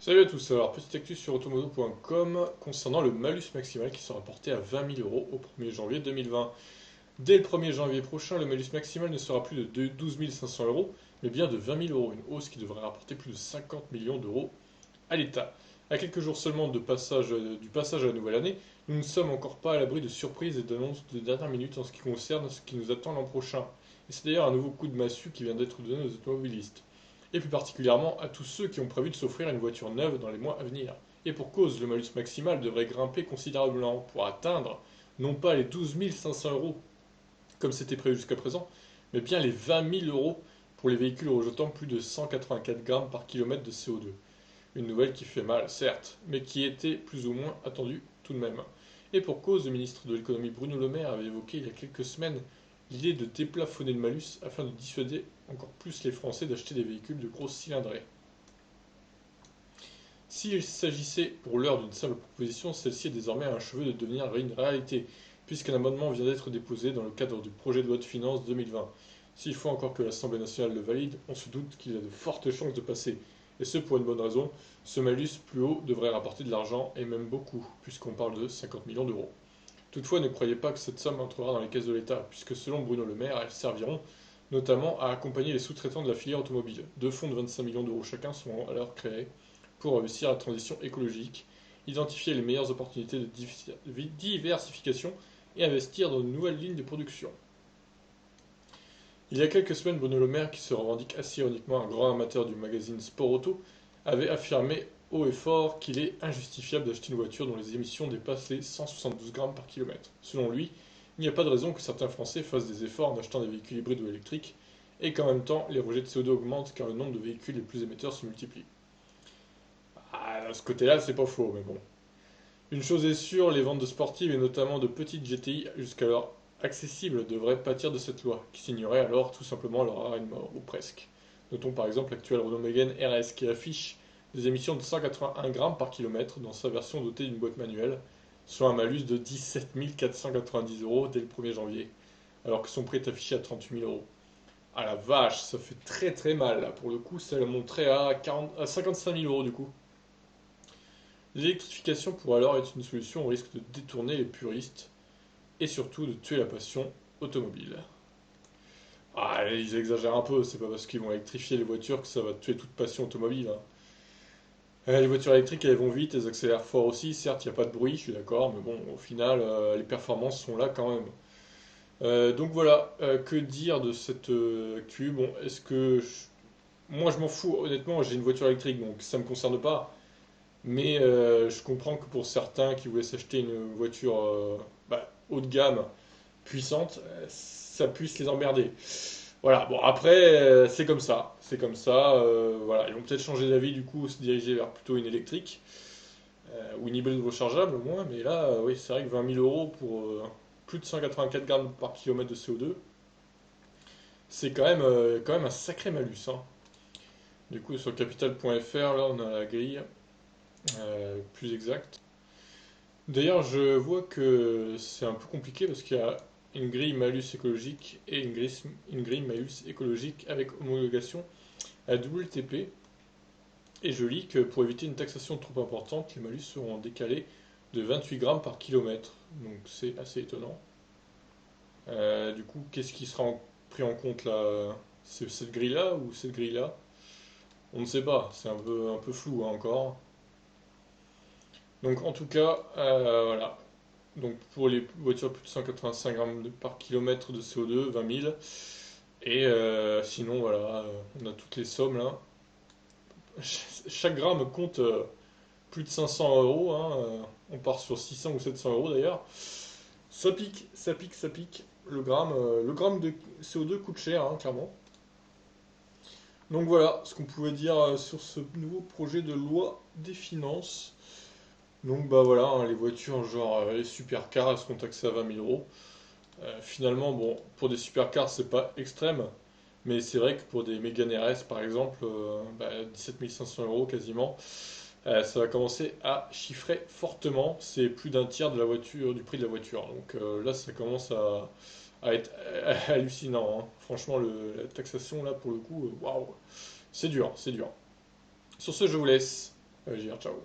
Salut à tous, alors petite actu sur automoto.com concernant le malus maximal qui sera porté à 20 000 euros au 1er janvier 2020. Dès le 1er janvier prochain, le malus maximal ne sera plus de 12 500 euros, mais bien de 20 000 euros, une hausse qui devrait rapporter plus de 50 millions d'euros à l'État. À quelques jours seulement du passage à la nouvelle année, nous ne sommes encore pas à l'abri de surprises et d'annonces de dernière minute en ce qui concerne ce qui nous attend l'an prochain. Et c'est d'ailleurs un nouveau coup de massue qui vient d'être donné aux automobilistes. Et plus particulièrement à tous ceux qui ont prévu de s'offrir une voiture neuve dans les mois à venir. Et pour cause, le malus maximal devrait grimper considérablement pour atteindre non pas les 12 500 euros comme c'était prévu jusqu'à présent, mais bien les 20 000 euros pour les véhicules rejetant plus de 184 grammes par kilomètre de CO2. Une nouvelle qui fait mal, certes, mais qui était plus ou moins attendue tout de même. Et pour cause, le ministre de l'économie Bruno Le Maire avait évoqué il y a quelques semaines l'idée de déplafonner le malus afin de dissuader encore plus les Français d'acheter des véhicules de grosse cylindrée. S'il s'agissait pour l'heure d'une simple proposition, celle-ci est désormais à un cheveu de devenir une réalité, puisqu'un amendement vient d'être déposé dans le cadre du projet de loi de finances 2020. S'il faut encore que l'Assemblée nationale le valide, on se doute qu'il a de fortes chances de passer. Et ce pour une bonne raison, ce malus plus haut devrait rapporter de l'argent, et même beaucoup, puisqu'on parle de 50 millions d'euros. Toutefois, ne croyez pas que cette somme entrera dans les caisses de l'État, puisque selon Bruno Le Maire, elles serviront notamment à accompagner les sous-traitants de la filière automobile. Deux fonds de 25 millions d'euros chacun seront alors créés pour réussir la transition écologique, identifier les meilleures opportunités de diversification et investir dans de nouvelles lignes de production. Il y a quelques semaines, Bruno Le Maire, qui se revendique assez ironiquement un grand amateur du magazine Sport Auto, avait affirmé haut et fort qu'il est injustifiable d'acheter une voiture dont les émissions dépassent les 172 grammes par kilomètre. Selon lui, il n'y a pas de raison que certains Français fassent des efforts en achetant des véhicules hybrides ou électriques, et qu'en même temps, les rejets de CO2 augmentent car le nombre de véhicules les plus émetteurs se multiplie. À ce côté-là, c'est pas faux, mais bon. Une chose est sûre, les ventes de sportives et notamment de petites GTI jusqu'alors accessibles devraient pâtir de cette loi, qui signerait alors tout simplement leur arrêt de mort, ou presque. Notons par exemple l'actuel Renault Mégane RS qui affiche des émissions de 181 grammes par kilomètre dans sa version dotée d'une boîte manuelle, soit un malus de 17 490 euros dès le 1er janvier, alors que son prix est affiché à 38 000 euros. Ah la vache, ça fait très très mal là, pour le coup, ça le monterait à 55 000 euros du coup. L'électrification pourrait alors être une solution au risque de détourner les puristes et surtout de tuer la passion automobile. Ah, ils exagèrent un peu, c'est pas parce qu'ils vont électrifier les voitures que ça va tuer toute passion automobile, hein. Les voitures électriques, elles vont vite, elles accélèrent fort aussi, certes, il n'y a pas de bruit, je suis d'accord, mais bon, au final, les performances sont là quand même. Donc voilà, que dire de cette actu? Bon, moi je m'en fous, honnêtement, j'ai une voiture électrique, donc ça me concerne pas. Mais je comprends que pour certains qui voulaient s'acheter une voiture haut de gamme, puissante, ça puisse les emmerder. Voilà, bon après, c'est comme ça. C'est comme ça. Voilà, ils vont peut-être changer d'avis du coup, se diriger vers plutôt une électrique ou une hybride rechargeable au moins. Mais là, oui, c'est vrai que 20 000 euros pour plus de 184 grammes par kilomètre de CO2, c'est quand même un sacré malus, hein. Du coup, sur capital.fr, là, on a la grille plus exacte. D'ailleurs, je vois que c'est un peu compliqué parce qu'il y a une grille malus écologique et une grille malus écologique avec homologation à WLTP. Et je lis que pour éviter une taxation trop importante, les malus seront décalés de 28 grammes par kilomètre. Donc c'est assez étonnant. Du coup, qu'est-ce qui sera pris en compte là? C'est cette grille-là ou cette grille-là? On ne sait pas, c'est un peu flou hein, encore. Donc en tout cas, voilà. Donc pour les voitures plus de 185 grammes par kilomètre de CO2, 20 000. Et sinon, voilà, on a toutes les sommes là. Chaque gramme compte plus de 500 euros, hein, on part sur 600 ou 700 euros d'ailleurs. Ça pique, ça pique, ça pique. Le gramme de CO2 coûte cher, hein, clairement. Donc voilà ce qu'on pouvait dire sur ce nouveau projet de loi des finances. Donc bah voilà, hein, les voitures genre les supercars, elles seront taxées à 20 000 euros. Finalement, bon, pour des supercars, c'est pas extrême, mais c'est vrai que pour des Mégane RS, par exemple, 17 500 euros quasiment, ça va commencer à chiffrer fortement. C'est plus d'un tiers de la voiture, du prix de la voiture. Donc là, ça commence à être hallucinant, hein. Franchement, la taxation, là, pour le coup, waouh, c'est dur, c'est dur. Sur ce, je vous laisse. Agir, ciao.